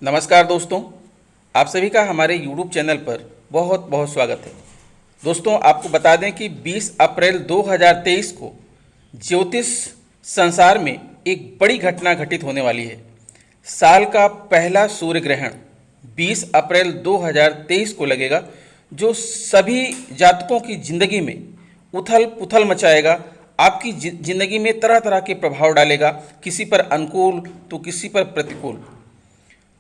नमस्कार दोस्तों, आप सभी का हमारे YouTube चैनल पर बहुत बहुत स्वागत है। दोस्तों, आपको बता दें कि 20 अप्रैल 2023 को ज्योतिष संसार में एक बड़ी घटना घटित होने वाली है। साल का पहला सूर्य ग्रहण 20 अप्रैल 2023 को लगेगा, जो सभी जातकों की ज़िंदगी में उथल पुथल मचाएगा। आपकी ज़िंदगी में तरह तरह के प्रभाव डालेगा, किसी पर अनुकूल तो किसी पर प्रतिकूल।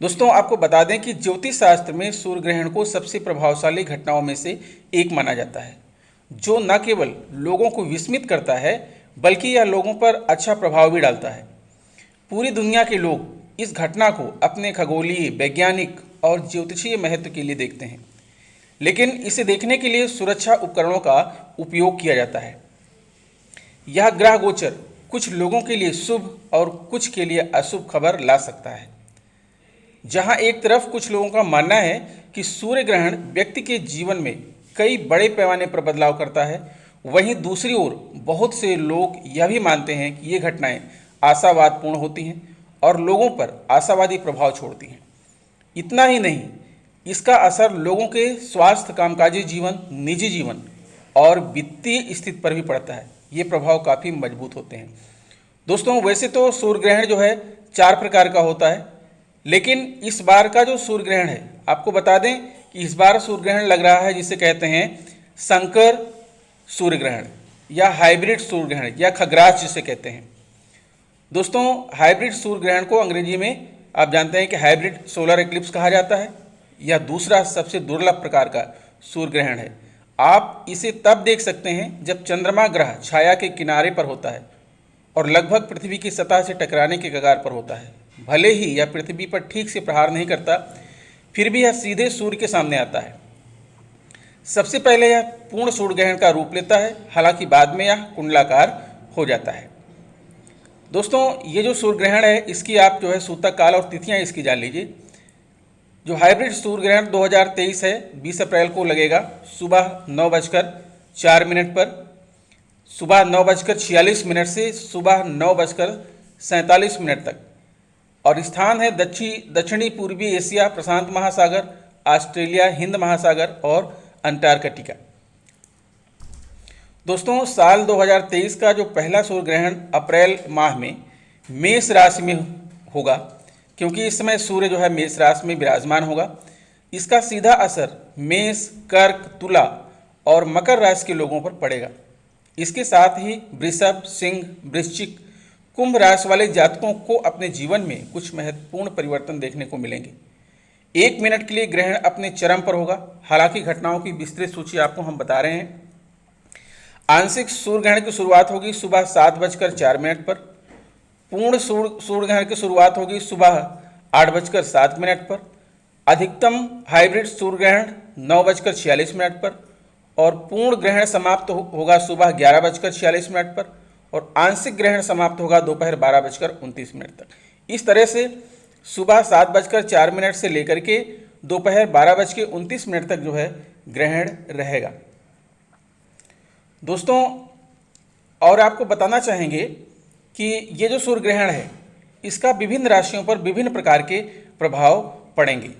दोस्तों, आपको बता दें कि ज्योतिष शास्त्र में सूर्य ग्रहण को सबसे प्रभावशाली घटनाओं में से एक माना जाता है, जो न केवल लोगों को विस्मित करता है बल्कि यह लोगों पर अच्छा प्रभाव भी डालता है। पूरी दुनिया के लोग इस घटना को अपने खगोलीय, वैज्ञानिक और ज्योतिषीय महत्व के लिए देखते हैं, लेकिन इसे देखने के लिए सुरक्षा उपकरणों का उपयोग किया जाता है। यह ग्रह गोचर कुछ लोगों के लिए शुभ और कुछ के लिए अशुभ खबर ला सकता है। जहां एक तरफ कुछ लोगों का मानना है कि सूर्य ग्रहण व्यक्ति के जीवन में कई बड़े पैमाने पर बदलाव करता है, वहीं दूसरी ओर बहुत से लोग यह भी मानते हैं कि ये घटनाएं आशावादपूर्ण होती हैं और लोगों पर आशावादी प्रभाव छोड़ती हैं। इतना ही नहीं, इसका असर लोगों के स्वास्थ्य, कामकाजी जीवन, निजी जीवन और वित्तीय स्थिति पर भी पड़ता है। ये प्रभाव काफ़ी मजबूत होते हैं। दोस्तों, वैसे तो सूर्य ग्रहण जो है 4 प्रकार का होता है, लेकिन इस बार का जो सूर्य ग्रहण है, आपको बता दें कि इस बार सूर्य ग्रहण लग रहा है जिसे कहते हैं संकर सूर्य ग्रहण या हाइब्रिड सूर्य ग्रहण या खग्रास जिसे कहते हैं। दोस्तों, हाइब्रिड सूर्य ग्रहण को अंग्रेजी में आप जानते हैं कि हाइब्रिड सोलर एक्लिप्स कहा जाता है। यह दूसरा सबसे दुर्लभ प्रकार का सूर्य ग्रहण है। आप इसे तब देख सकते हैं जब चंद्रमा ग्रह छाया के किनारे पर होता है और लगभग पृथ्वी की सतह से टकराने के कगार पर होता है। भले ही यह पृथ्वी पर ठीक से प्रहार नहीं करता, फिर भी यह सीधे सूर्य के सामने आता है। सबसे पहले यह पूर्ण सूर्य ग्रहण का रूप लेता है, हालांकि बाद में यह कुंडलाकार हो जाता है। दोस्तों, ये जो सूर्य ग्रहण है, इसकी आप जो है सूतक काल और तिथियां इसकी जान लीजिए। जो हाइब्रिड सूर्य ग्रहण 2023 है, 20 अप्रैल को लगेगा सुबह 9:04 पर, सुबह 9:46 से सुबह 9:47 तक, और स्थान है दक्षिणी पूर्वी एशिया, प्रशांत महासागर, ऑस्ट्रेलिया, हिंद महासागर और अंटार्कटिका। दोस्तों, साल 2023 का जो पहला सूर्य ग्रहण अप्रैल माह में मेष राशि में होगा, क्योंकि इस समय सूर्य जो है मेष राशि में विराजमान होगा। इसका सीधा असर मेष, कर्क, तुला और मकर राशि के लोगों पर पड़ेगा। इसके साथ ही वृषभ, सिंह, वृश्चिक, कुंभ राशि वाले जातकों को अपने जीवन में कुछ महत्वपूर्ण परिवर्तन देखने को मिलेंगे। 1 मिनट के लिए ग्रहण अपने चरम पर होगा। हालांकि घटनाओं की विस्तृत सूची आपको हम बता रहे हैं। आंशिक सूर्य ग्रहण की शुरुआत होगी सुबह 7:04 पर। पूर्ण सूर्य ग्रहण की शुरुआत होगी सुबह 8:07 पर। अधिकतम हाइब्रिड सूर्य ग्रहण 9:46 पर और पूर्ण ग्रहण समाप्त होगा सुबह 11:46 पर और आंशिक ग्रहण समाप्त होगा दोपहर 12:29 तक। इस तरह से सुबह 7:04 से लेकर के दोपहर 12:29 तक जो है ग्रहण रहेगा। दोस्तों, और आपको बताना चाहेंगे कि ये जो सूर्य ग्रहण है, इसका विभिन्न राशियों पर विभिन्न प्रकार के प्रभाव पड़ेंगे।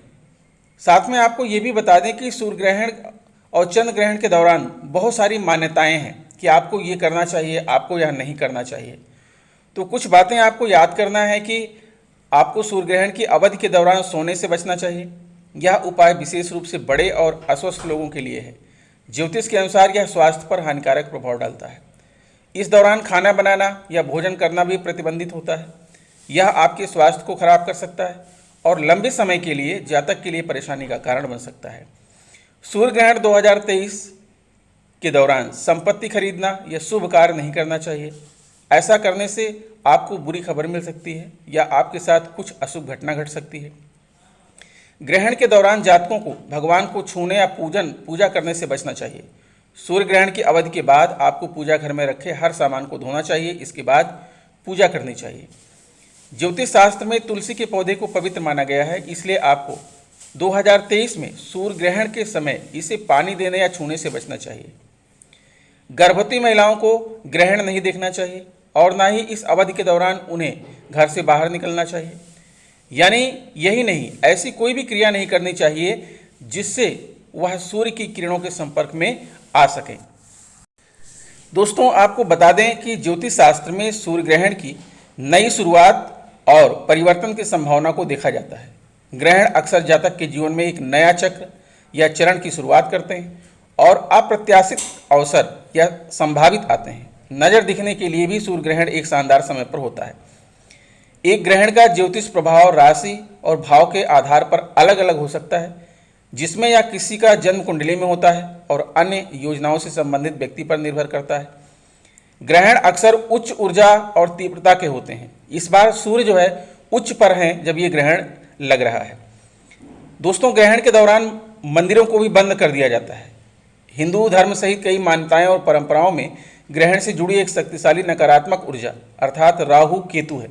साथ में आपको ये भी बता दें कि सूर्य ग्रहण और चंद्र ग्रहण के दौरान बहुत सारी मान्यताएं हैं कि आपको ये करना चाहिए, आपको यह नहीं करना चाहिए। तो कुछ बातें आपको याद करना है कि आपको सूर्य ग्रहण की अवधि के दौरान सोने से बचना चाहिए। यह उपाय विशेष रूप से बड़े और अस्वस्थ लोगों के लिए है। ज्योतिष के अनुसार यह स्वास्थ्य पर हानिकारक प्रभाव डालता है। इस दौरान खाना बनाना या भोजन करना भी प्रतिबंधित होता है। यह आपके स्वास्थ्य को खराब कर सकता है और लंबे समय के लिए जातक के लिए परेशानी का कारण बन सकता है। सूर्य ग्रहण 2023 के दौरान संपत्ति खरीदना या शुभ कार्य नहीं करना चाहिए। ऐसा करने से आपको बुरी खबर मिल सकती है या आपके साथ कुछ अशुभ घटना घट सकती है। ग्रहण के दौरान जातकों को भगवान को छूने या पूजा करने से बचना चाहिए। सूर्य ग्रहण की अवधि के बाद आपको पूजा घर में रखे हर सामान को धोना चाहिए। इसके बाद पूजा करनी चाहिए। ज्योतिष शास्त्र में तुलसी के पौधे को पवित्र माना गया है, इसलिए आपको 2023 में सूर्य ग्रहण के समय इसे पानी देने या छूने से बचना चाहिए। गर्भवती महिलाओं को ग्रहण नहीं देखना चाहिए और ना ही इस अवधि के दौरान उन्हें घर से बाहर निकलना चाहिए। यानी यही नहीं, ऐसी कोई भी क्रिया नहीं करनी चाहिए जिससे वह सूर्य की किरणों के संपर्क में आ सके। दोस्तों, आपको बता दें कि ज्योतिष शास्त्र में सूर्य ग्रहण की नई शुरुआत और परिवर्तन की संभावना को देखा जाता है। ग्रहण अक्सर जातक के जीवन में एक नया चक्र या चरण की शुरुआत करते हैं और अप्रत्याशित अवसर या संभावित आते हैं। नज़र दिखने के लिए भी सूर्य ग्रहण एक शानदार समय पर होता है। एक ग्रहण का ज्योतिष प्रभाव राशि और भाव के आधार पर अलग अलग हो सकता है, जिसमें या किसी का जन्म कुंडली में होता है और अन्य योजनाओं से संबंधित व्यक्ति पर निर्भर करता है। ग्रहण अक्सर उच्च ऊर्जा और तीव्रता के होते हैं। इस बार सूर्य जो है उच्च पर है जब ये ग्रहण लग रहा है। दोस्तों, ग्रहण के दौरान मंदिरों को भी बंद कर दिया जाता है। हिंदू धर्म सहित कई मान्यताएं और परंपराओं में ग्रहण से जुड़ी एक शक्तिशाली नकारात्मक ऊर्जा अर्थात राहु केतु है।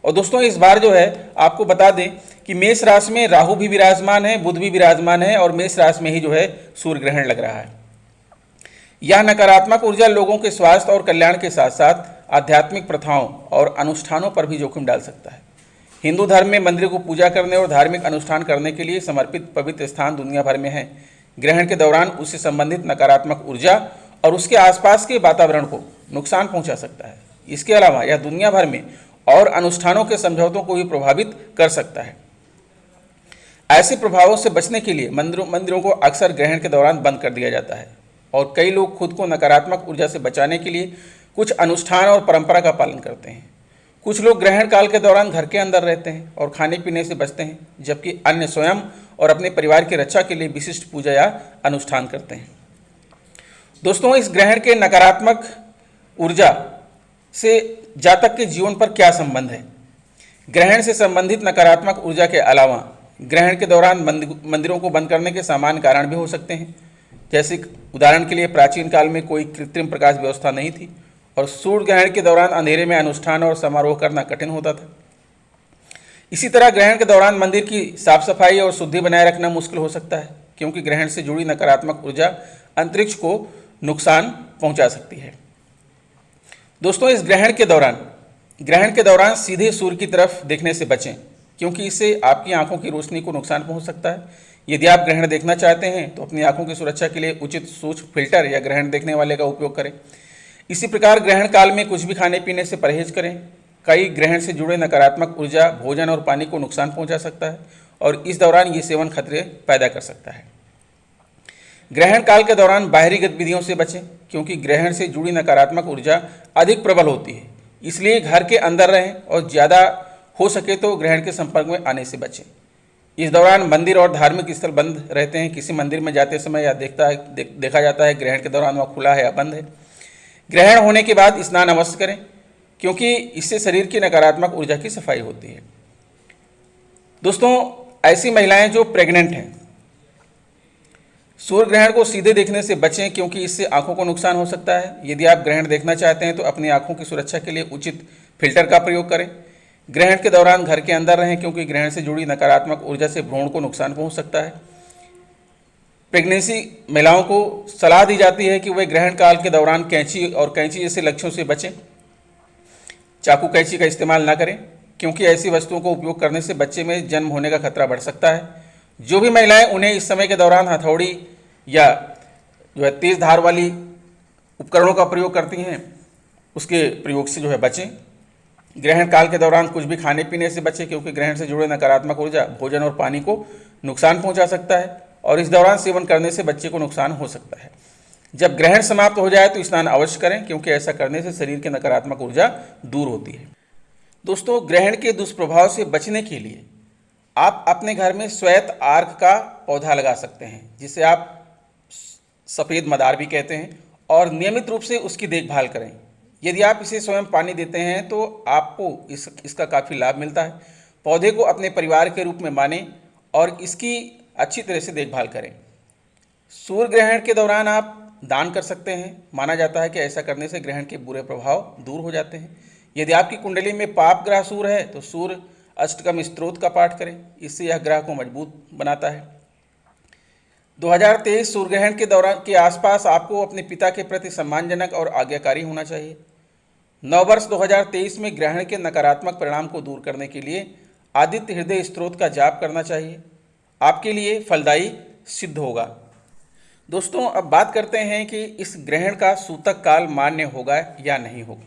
और दोस्तों, इस बार जो है आपको बता दें कि मेष राशि में राहु भी विराजमान है, बुध भी विराजमान है और मेष राशि में ही जो है सूर्य ग्रहण लग रहा है। यह नकारात्मक ऊर्जा लोगों के स्वास्थ्य और कल्याण के साथ साथ आध्यात्मिक प्रथाओं और अनुष्ठानों पर भी जोखिम डाल सकता है। हिंदू धर्म में मंदिरों को पूजा करने और धार्मिक अनुष्ठान करने के लिए समर्पित पवित्र स्थान दुनिया भर में हैं। ग्रहण के दौरान उससे संबंधित नकारात्मक ऊर्जा और उसके आसपास के वातावरण को नुकसान पहुंचा सकता है। इसके अलावा यह दुनिया भर में और अनुष्ठानों के समझौतों को भी प्रभावित कर सकता है। ऐसे प्रभावों से बचने के लिए मंदिरों को अक्सर ग्रहण के दौरान बंद कर दिया जाता है और कई लोग खुद को नकारात्मक ऊर्जा से बचाने के लिए कुछ अनुष्ठान और परंपरा का पालन करते हैं। कुछ लोग ग्रहण काल के दौरान घर के अंदर रहते हैं और खाने पीने से बचते हैं, जबकि अन्य स्वयं और अपने परिवार की रक्षा के लिए विशिष्ट पूजा या अनुष्ठान करते हैं। दोस्तों, इस ग्रहण के नकारात्मक ऊर्जा से जातक के जीवन पर क्या संबंध है? ग्रहण से संबंधित नकारात्मक ऊर्जा के अलावा ग्रहण के दौरान मंदिरों को बंद करने के सामान्य कारण भी हो सकते हैं। जैसे उदाहरण के लिए प्राचीन काल में कोई कृत्रिम प्रकाश व्यवस्था नहीं थी और सूर्य ग्रहण के दौरान अंधेरे में अनुष्ठान और समारोह करना कठिन होता था। इसी तरह ग्रहण के दौरान मंदिर की साफ सफाई और शुद्धि बनाए रखना मुश्किल हो सकता है, क्योंकि ग्रहण से जुड़ी नकारात्मक ऊर्जा अंतरिक्ष को नुकसान पहुंचा सकती है। दोस्तों, इस ग्रहण के दौरान सीधे सूर्य की तरफ देखने से बचें, क्योंकि इससे आपकी आंखों की रोशनी को नुकसान पहुंच सकता है। यदि आप ग्रहण देखना चाहते हैं तो अपनी आंखों की सुरक्षा के लिए उचित सूक्ष्म फिल्टर या ग्रहण देखने वाले का उपयोग करें। इसी प्रकार ग्रहण काल में कुछ भी खाने पीने से परहेज करें। कई ग्रहण से जुड़े नकारात्मक ऊर्जा भोजन और पानी को नुकसान पहुंचा सकता है और इस दौरान ये सेवन खतरे पैदा कर सकता है। ग्रहण काल के दौरान बाहरी गतिविधियों से बचें, क्योंकि ग्रहण से जुड़ी नकारात्मक ऊर्जा अधिक प्रबल होती है। इसलिए घर के अंदर रहें और ज़्यादा हो सके तो ग्रहण के संपर्क में आने से बचें। इस दौरान मंदिर और धार्मिक स्थल बंद रहते हैं। किसी मंदिर में जाते समय या देखा जाता है ग्रहण के दौरान वह खुला है या बंद है। ग्रहण होने के बाद स्नान अवश्य करें, क्योंकि इससे शरीर की नकारात्मक ऊर्जा की सफाई होती है। दोस्तों, ऐसी महिलाएं जो प्रेग्नेंट हैं, सूर्य ग्रहण को सीधे देखने से बचें, क्योंकि इससे आंखों को नुकसान हो सकता है। यदि आप ग्रहण देखना चाहते हैं तो अपनी आंखों की सुरक्षा के लिए उचित फिल्टर का प्रयोग करें। ग्रहण के दौरान घर के अंदर रहें, क्योंकि ग्रहण से जुड़ी नकारात्मक ऊर्जा से भ्रूण को नुकसान पहुंच सकता है। प्रेगनेंसी महिलाओं को सलाह दी जाती है कि वे ग्रहण काल के दौरान कैंची जैसे लक्ष्यों से बचें। चाकू कैंची का इस्तेमाल न करें, क्योंकि ऐसी वस्तुओं को उपयोग करने से बच्चे में जन्म होने का खतरा बढ़ सकता है। जो भी महिलाएं उन्हें इस समय के दौरान हथौड़ी या जो है तेज धार वाली उपकरणों का प्रयोग करती हैं, उसके प्रयोग से जो है बचें। ग्रहण काल के दौरान कुछ भी खाने पीने से बचें, क्योंकि ग्रहण से जुड़े नकारात्मक ऊर्जा भोजन और पानी को नुकसान पहुंचा सकता है और इस दौरान सेवन करने से बच्चे को नुकसान हो सकता है। जब ग्रहण समाप्त हो जाए तो स्नान अवश्य करें, क्योंकि ऐसा करने से शरीर की नकारात्मक ऊर्जा दूर होती है। दोस्तों, ग्रहण के दुष्प्रभाव से बचने के लिए आप अपने घर में श्वेत आर्क का पौधा लगा सकते हैं, जिसे आप सफ़ेद मदार भी कहते हैं, और नियमित रूप से उसकी देखभाल करें। यदि आप इसे स्वयं पानी देते हैं तो आपको इसका काफ़ी लाभ मिलता है। पौधे को अपने परिवार के रूप में मानें और इसकी अच्छी तरह से देखभाल करें। सूर्य ग्रहण के दौरान आप दान कर सकते हैं। माना जाता है कि ऐसा करने से ग्रहण के बुरे प्रभाव दूर हो जाते हैं। यदि आपकी कुंडली में पाप ग्रह सूर्य है तो सूर्य अष्टकम स्तोत्र का पाठ करें, इससे यह ग्रह को मजबूत बनाता है। 2023 सूर्य ग्रहण के दौरान के आसपास आपको अपने पिता के प्रति सम्मानजनक और आज्ञाकारी होना चाहिए। नववर्ष 2023 में ग्रहण के नकारात्मक परिणाम को दूर करने के लिए आदित्य हृदय स्तोत्र का जाप करना चाहिए, आपके लिए फलदायी सिद्ध होगा। दोस्तों, अब बात करते हैं कि इस ग्रहण का सूतक काल मान्य होगा या नहीं होगा।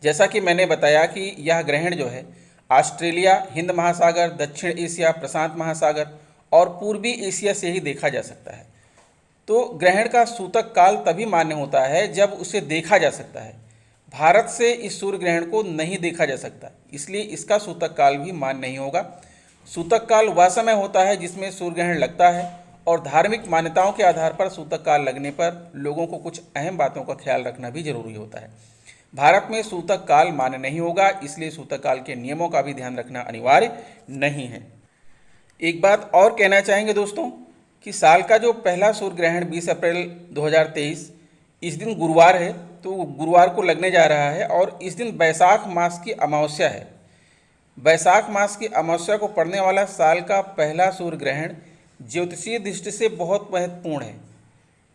जैसा कि मैंने बताया कि यह ग्रहण जो है ऑस्ट्रेलिया, हिंद महासागर, दक्षिण एशिया, प्रशांत महासागर और पूर्वी एशिया से ही देखा जा सकता है। तो ग्रहण का सूतक काल तभी मान्य होता है जब उसे देखा जा सकता है। भारत से इस सूर्य ग्रहण को नहीं देखा जा सकता, इसलिए इसका सूतक काल भी मान्य नहीं होगा। सूतक काल वह समय होता है जिसमें सूर्य ग्रहण लगता है, और धार्मिक मान्यताओं के आधार पर सूतक काल लगने पर लोगों को कुछ अहम बातों का ख्याल रखना भी जरूरी होता है। भारत में सूतक काल मान्य नहीं होगा, इसलिए सूतक काल के नियमों का भी ध्यान रखना अनिवार्य नहीं है। एक बात और कहना चाहेंगे दोस्तों कि साल का जो पहला सूर्य ग्रहण 20 अप्रैल 2023 इस दिन गुरुवार है, तो गुरुवार को लगने जा रहा है और इस दिन बैसाख मास की अमावस्या है। बैसाख मास की अमावस्या को पड़ने वाला साल का पहला सूर्य ग्रहण ज्योतिषीय दृष्टि से बहुत महत्वपूर्ण है।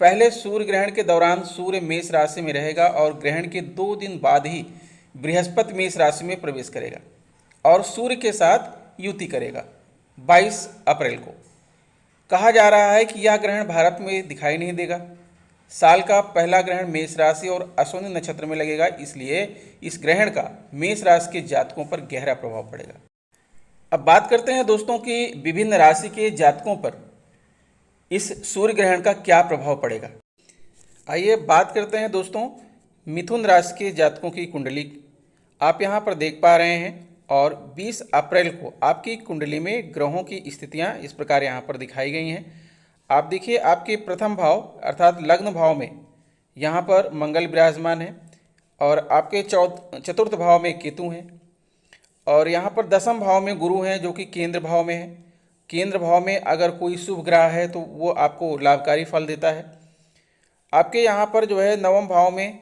पहले सूर्य ग्रहण के दौरान सूर्य मेष राशि में रहेगा और ग्रहण के 2 दिन बाद ही बृहस्पति मेष राशि में प्रवेश करेगा और सूर्य के साथ युति करेगा 22 अप्रैल को। कहा जा रहा है कि यह ग्रहण भारत में दिखाई नहीं देगा। साल का पहला ग्रहण मेष राशि और अश्विनी नक्षत्र में लगेगा, इसलिए इस ग्रहण का मेष राशि के जातकों पर गहरा प्रभाव पड़ेगा। अब बात करते हैं दोस्तों कि विभिन्न राशि के जातकों पर इस सूर्य ग्रहण का क्या प्रभाव पड़ेगा। आइए बात करते हैं दोस्तों मिथुन राशि के जातकों की कुंडली। आप यहाँ पर देख पा रहे हैं और 20 अप्रैल को आपकी कुंडली में ग्रहों की स्थितियाँ इस प्रकार यहाँ पर दिखाई गई हैं। आप देखिए, आपके प्रथम भाव अर्थात लग्न भाव में यहाँ पर मंगल विराजमान है और आपके चतुर्थ भाव में केतु हैं और यहाँ पर दसम भाव में गुरु हैं जो कि केंद्र भाव में है। केंद्र भाव में अगर कोई शुभ ग्रह है तो वो आपको लाभकारी फल देता है। आपके यहाँ पर जो है नवम भाव में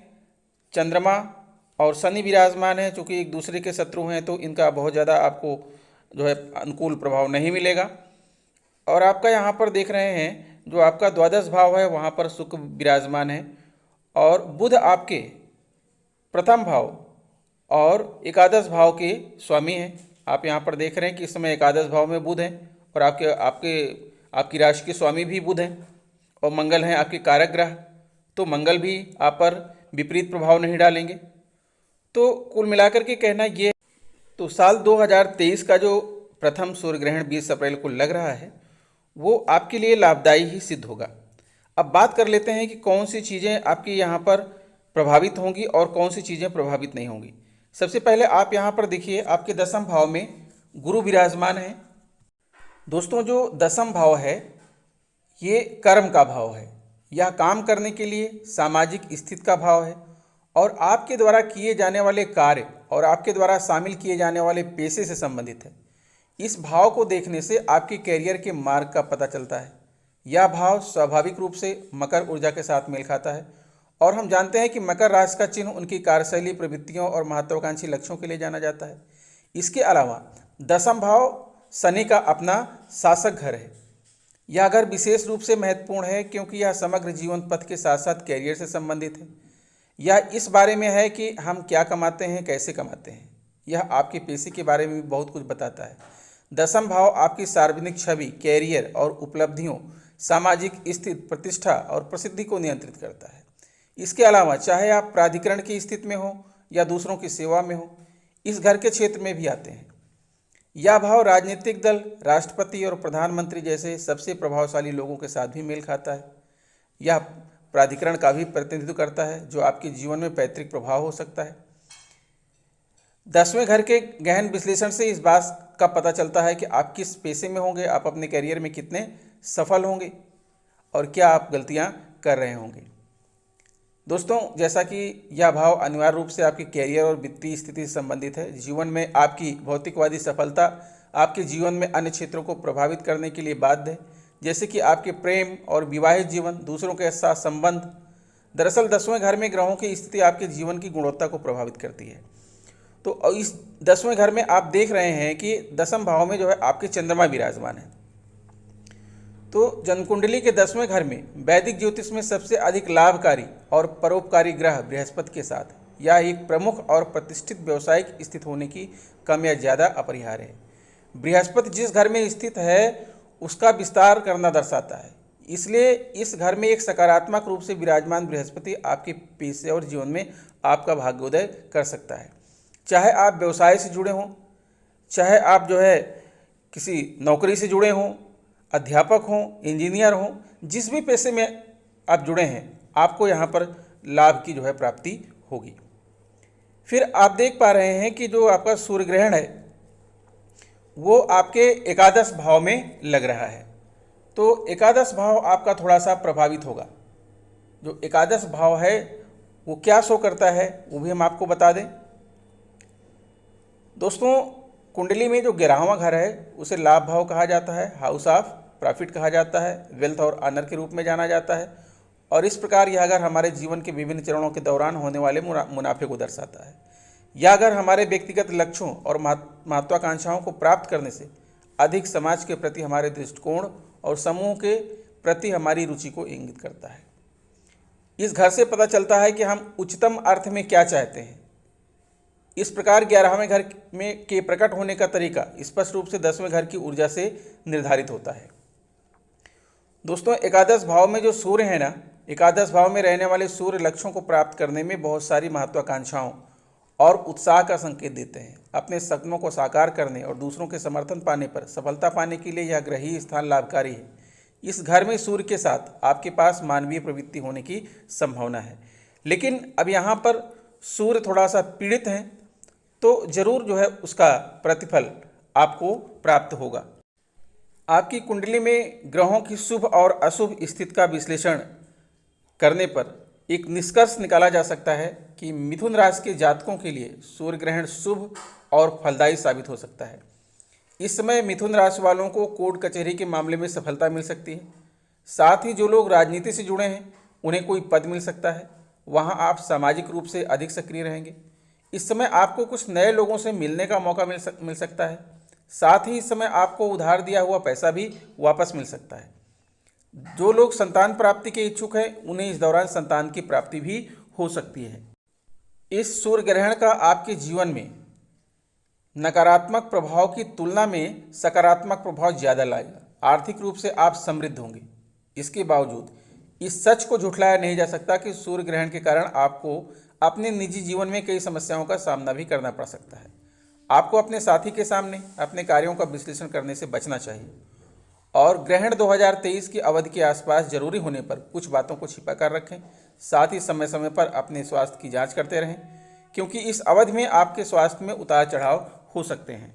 चंद्रमा और शनि विराजमान है, चूँकि एक दूसरे के शत्रु हैं तो इनका बहुत ज़्यादा आपको जो है अनुकूल प्रभाव नहीं मिलेगा। और आपका यहाँ पर देख रहे हैं जो आपका द्वादश भाव है वहाँ पर शुक्र विराजमान है और बुध आपके प्रथम भाव और एकादश भाव के स्वामी हैं। आप यहाँ पर देख रहे हैं कि इस समय एकादश भाव में बुध हैं और आपकी राशि के स्वामी भी बुध हैं और मंगल हैं आपके कारक ग्रह, तो मंगल भी आप पर विपरीत प्रभाव नहीं डालेंगे। तो कुल मिलाकर के कहना ये, तो साल 2023 का जो प्रथम सूर्य ग्रहण 20 अप्रैल को लग रहा है वो आपके लिए लाभदायी ही सिद्ध होगा। अब बात कर लेते हैं कि कौन सी चीज़ें आपकी यहाँ पर प्रभावित होंगी और कौन सी चीज़ें प्रभावित नहीं होंगी। सबसे पहले आप यहाँ पर देखिए, आपके दसम भाव में गुरु विराजमान है। दोस्तों, जो दसम भाव है ये कर्म का भाव है, यह काम करने के लिए सामाजिक स्थिति का भाव है और आपके द्वारा किए जाने वाले कार्य और आपके द्वारा शामिल किए जाने वाले पेशे से संबंधित है। इस भाव को देखने से आपके कैरियर के मार्ग का पता चलता है। यह भाव स्वाभाविक रूप से मकर ऊर्जा के साथ मेल खाता है और हम जानते हैं कि मकर राशि का चिन्ह उनकी कार्यशैली, प्रवृत्तियों और महत्वाकांक्षी लक्ष्यों के लिए जाना जाता है। इसके अलावा दसम भाव शनि का अपना शासक घर है। यह घर विशेष रूप से महत्वपूर्ण है क्योंकि यह समग्र जीवन पथ के साथ साथ कैरियर से संबंधित है। यह इस बारे में है कि हम क्या कमाते हैं, कैसे कमाते हैं। यह आपके पेशे के बारे में भी बहुत कुछ बताता है। दसम भाव आपकी सार्वजनिक छवि, कैरियर और उपलब्धियों, सामाजिक स्थिति, प्रतिष्ठा और प्रसिद्धि को नियंत्रित करता है। इसके अलावा चाहे आप प्राधिकरण की स्थिति में हो या दूसरों की सेवा में हो, इस घर के क्षेत्र में भी आते हैं। यह भाव राजनीतिक दल, राष्ट्रपति और प्रधानमंत्री जैसे सबसे प्रभावशाली लोगों के साथ भी मेल खाता है। यह प्राधिकरण का भी प्रतिनिधित्व करता है जो आपके जीवन में पैतृक प्रभाव हो सकता है। 10वें घर के गहन विश्लेषण से इस बात का पता चलता है कि आप किस पेशे में होंगे, आप अपने करियर में कितने सफल होंगे और क्या आप गलतियां कर रहे होंगे। दोस्तों, जैसा कि यह भाव अनिवार्य रूप से आपके कैरियर और वित्तीय स्थिति से संबंधित है, जीवन में आपकी भौतिकवादी सफलता आपके जीवन में अन्य क्षेत्रों को प्रभावित करने के लिए बाध्य है, जैसे कि आपके प्रेम और विवाहित जीवन, दूसरों के साथ संबंध। दरअसल 10वें घर में ग्रहों की स्थिति आपके जीवन की गुणवत्ता को प्रभावित करती है। तो इस 10वें घर में आप देख रहे हैं कि दसम भाव में जो है आपके चंद्रमा विराजमान है। तो जन्मकुंडली के 10वें घर में वैदिक ज्योतिष में सबसे अधिक लाभकारी और परोपकारी ग्रह बृहस्पति के साथ यह एक प्रमुख और प्रतिष्ठित व्यावसायिक स्थिति होने की कम या ज़्यादा अपरिहार्य है। बृहस्पति जिस घर में स्थित है उसका विस्तार करना दर्शाता है। इसलिए इस घर में एक सकारात्मक रूप से विराजमान बृहस्पति आपके पेशे और जीवन में आपका भाग्योदय कर सकता है। चाहे आप व्यवसाय से जुड़े हों, चाहे आप किसी नौकरी से जुड़े हों, अध्यापक हों, इंजीनियर हों, जिस भी पेशे में आप जुड़े हैं, आपको यहाँ पर लाभ की प्राप्ति होगी। फिर आप देख पा रहे हैं कि जो आपका सूर्य ग्रहण है वो आपके एकादश भाव में लग रहा है, तो एकादश भाव आपका थोड़ा सा प्रभावित होगा। जो एकादश भाव है वो क्या शो करता है वो भी हम आपको बता दें। दोस्तों, कुंडली में जो 11वां घर है उसे लाभ भाव कहा जाता है, हाउस ऑफ प्रॉफिट कहा जाता है, वेल्थ और ऑनर के रूप में जाना जाता है। और इस प्रकार यह घर हमारे जीवन के विभिन्न चरणों के दौरान होने वाले मुनाफे को दर्शाता है। यह घर हमारे व्यक्तिगत लक्ष्यों और महत्वाकांक्षाओं को प्राप्त करने से अधिक समाज के प्रति हमारे दृष्टिकोण और समूह के प्रति हमारी रुचि को इंगित करता है। इस घर से पता चलता है कि हम उच्चतम अर्थ में क्या चाहते हैं। इस प्रकार 11वें घर में के प्रकट होने का तरीका स्पष्ट रूप से 10वें घर की ऊर्जा से निर्धारित होता है। दोस्तों, एकादश भाव में जो सूर्य है ना, एकादश भाव में रहने वाले सूर्य लक्ष्यों को प्राप्त करने में बहुत सारी महत्वाकांक्षाओं और उत्साह का संकेत देते हैं। अपने सपनों को साकार करने और दूसरों के समर्थन पाने पर सफलता पाने के लिए यह ग्रही स्थान लाभकारी है। इस घर में सूर्य के साथ आपके पास मानवीय प्रवृत्ति होने की संभावना है, लेकिन अब यहाँ पर सूर्य थोड़ा सा पीड़ित है, तो जरूर उसका प्रतिफल आपको प्राप्त होगा। आपकी कुंडली में ग्रहों की शुभ और अशुभ स्थिति का विश्लेषण करने पर एक निष्कर्ष निकाला जा सकता है कि मिथुन राशि के जातकों के लिए सूर्य ग्रहण शुभ और फलदायी साबित हो सकता है। इस समय मिथुन राशि वालों को कोर्ट कचहरी के मामले में सफलता मिल सकती है। साथ ही जो लोग राजनीति से जुड़े हैं उन्हें कोई पद मिल सकता है, वहां आप सामाजिक रूप से अधिक सक्रिय रहेंगे। इस समय आपको कुछ नए लोगों से मिलने का मौका मिल सकता है। साथ ही इस समय आपको उधार दिया हुआ पैसा भी वापस मिल सकता है। जो लोग संतान प्राप्ति के इच्छुक हैं उन्हें इस दौरान संतान की प्राप्ति भी हो सकती है। इस सूर्य ग्रहण का आपके जीवन में नकारात्मक प्रभाव की तुलना में सकारात्मक प्रभाव ज़्यादा लाएगा। आर्थिक रूप से आप समृद्ध होंगे। इसके बावजूद इस सच को झुठलाया नहीं जा सकता कि सूर्य ग्रहण के कारण आपको अपने निजी जीवन में कई समस्याओं का सामना भी करना पड़ सकता है। आपको अपने साथी के सामने अपने कार्यों का विश्लेषण करने से बचना चाहिए और ग्रहण 2023 की अवधि के आसपास जरूरी होने पर कुछ बातों को छिपा कर रखें। साथ ही समय समय पर अपने स्वास्थ्य की जांच करते रहें, क्योंकि इस अवधि में आपके स्वास्थ्य में उतार चढ़ाव हो सकते हैं।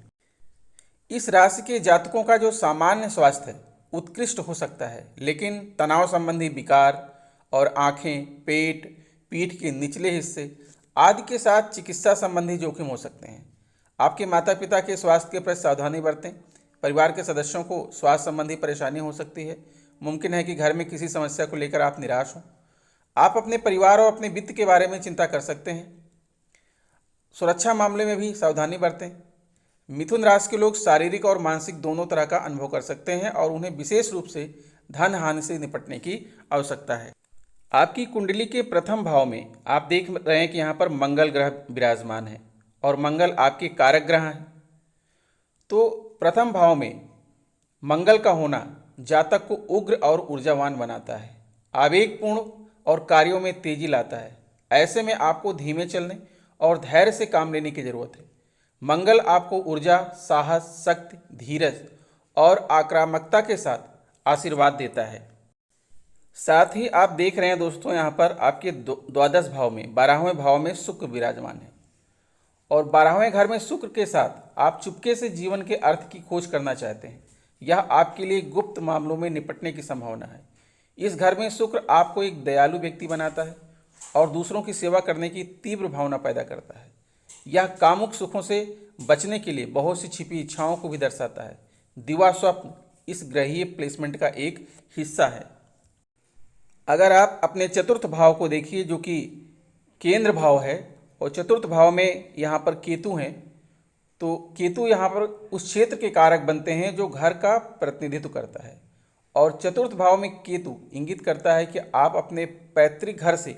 इस राशि के जातकों का जो सामान्य स्वास्थ्य है उत्कृष्ट हो सकता है, लेकिन तनाव संबंधी विकार और आँखें, पेट, पीठ के निचले हिस्से आदि के साथ चिकित्सा संबंधी जोखिम हो सकते हैं। आपके माता पिता के स्वास्थ्य के प्रति सावधानी बरतें। परिवार के सदस्यों को स्वास्थ्य संबंधी परेशानी हो सकती है। मुमकिन है कि घर में किसी समस्या को लेकर आप निराश हों। आप अपने परिवार और अपने वित्त के बारे में चिंता कर सकते हैं। सुरक्षा मामले में भी सावधानी बरतें। मिथुन राशि के लोग शारीरिक और मानसिक दोनों तरह का अनुभव कर सकते हैं और उन्हें विशेष रूप से धन हानि से निपटने की आवश्यकता है। आपकी कुंडली के प्रथम भाव में आप देख रहे हैं कि यहाँ पर मंगल ग्रह विराजमान है और मंगल आपके कारक ग्रह हैं। तो प्रथम भाव में मंगल का होना जातक को उग्र और ऊर्जावान बनाता है, आवेगपूर्ण और कार्यों में तेजी लाता है। ऐसे में आपको धीमे चलने और धैर्य से काम लेने की जरूरत है। मंगल आपको ऊर्जा, साहस, शक्ति, धीरज और आक्रामकता के साथ आशीर्वाद देता है। साथ ही आप देख रहे हैं दोस्तों, यहाँ पर आपके द्वादश भाव में 12वें भाव में शुक्र विराजमान है और 12वें घर में शुक्र के साथ आप चुपके से जीवन के अर्थ की खोज करना चाहते हैं। यह आपके लिए गुप्त मामलों में निपटने की संभावना है। इस घर में शुक्र आपको एक दयालु व्यक्ति बनाता है और दूसरों की सेवा करने की तीव्र भावना पैदा करता है। यह कामुक सुखों से बचने के लिए बहुत सी छिपी इच्छाओं को भी दर्शाता है। दिवा स्वप्न इस ग्रहीय प्लेसमेंट का एक हिस्सा है। अगर आप अपने चतुर्थ भाव को देखिए जो कि केंद्र भाव है और चतुर्थ भाव में यहाँ पर केतु हैं, तो केतु यहाँ पर उस क्षेत्र के कारक बनते हैं जो घर का प्रतिनिधित्व करता है और चतुर्थ भाव में केतु इंगित करता है कि आप अपने पैतृक घर से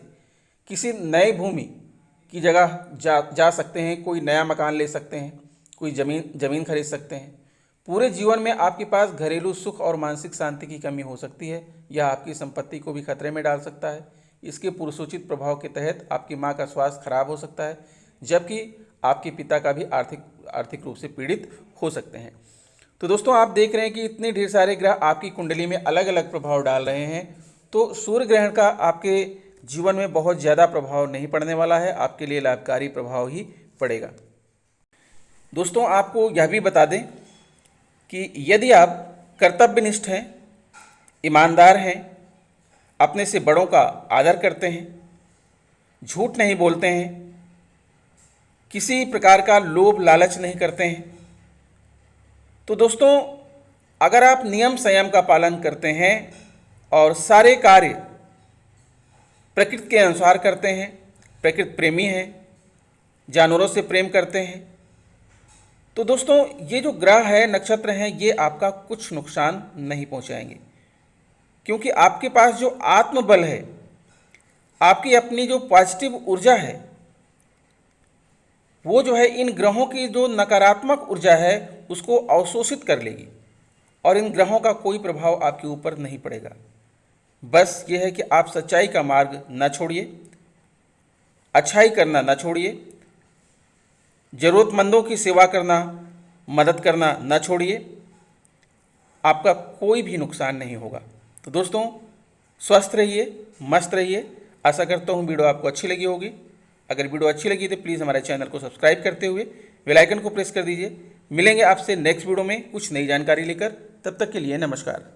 किसी नई भूमि की जगह जा सकते हैं, कोई नया मकान ले सकते हैं, कोई ज़मीन खरीद सकते हैं, पूरे जीवन में आपके पास घरेलू सुख और मानसिक शांति की कमी हो सकती है। यह आपकी संपत्ति को भी खतरे में डाल सकता है। इसके पुरुषोचित प्रभाव के तहत आपकी मां का स्वास्थ्य खराब हो सकता है, जबकि आपके पिता का भी आर्थिक रूप से पीड़ित हो सकते हैं। तो दोस्तों, आप देख रहे हैं कि इतने ढेर सारे ग्रह आपकी कुंडली में अलग अलग प्रभाव डाल रहे हैं। तो सूर्य ग्रहण का आपके जीवन में बहुत ज़्यादा प्रभाव नहीं पड़ने वाला है, आपके लिए लाभकारी प्रभाव ही पड़ेगा। दोस्तों, आपको यह भी बता दें कि यदि आप कर्तव्यनिष्ठ हैं, ईमानदार हैं, अपने से बड़ों का आदर करते हैं, झूठ नहीं बोलते हैं, किसी प्रकार का लोभ लालच नहीं करते हैं, तो दोस्तों अगर आप नियम संयम का पालन करते हैं और सारे कार्य प्रकृति के अनुसार करते हैं, प्रकृति प्रेमी हैं, जानवरों से प्रेम करते हैं, तो दोस्तों ये जो ग्रह है, नक्षत्र हैं, ये आपका कुछ नुकसान नहीं पहुंचाएंगे, क्योंकि आपके पास जो आत्मबल है, आपकी अपनी जो पॉजिटिव ऊर्जा है, वो जो है इन ग्रहों की जो नकारात्मक ऊर्जा है उसको अवशोषित कर लेगी और इन ग्रहों का कोई प्रभाव आपके ऊपर नहीं पड़ेगा। बस ये है कि आप सच्चाई का मार्ग न छोड़िए, अच्छाई करना न छोड़िए, ज़रूरतमंदों की सेवा करना, मदद करना न छोड़िए, आपका कोई भी नुकसान नहीं होगा। तो दोस्तों, स्वस्थ रहिए, मस्त रहिए। आशा करता हूँ वीडियो आपको अच्छी लगी होगी। अगर वीडियो अच्छी लगी तो प्लीज़ हमारे चैनल को सब्सक्राइब करते हुए बेल आइकन को प्रेस कर दीजिए। मिलेंगे आपसे नेक्स्ट वीडियो में कुछ नई जानकारी लेकर। तब तक के लिए नमस्कार।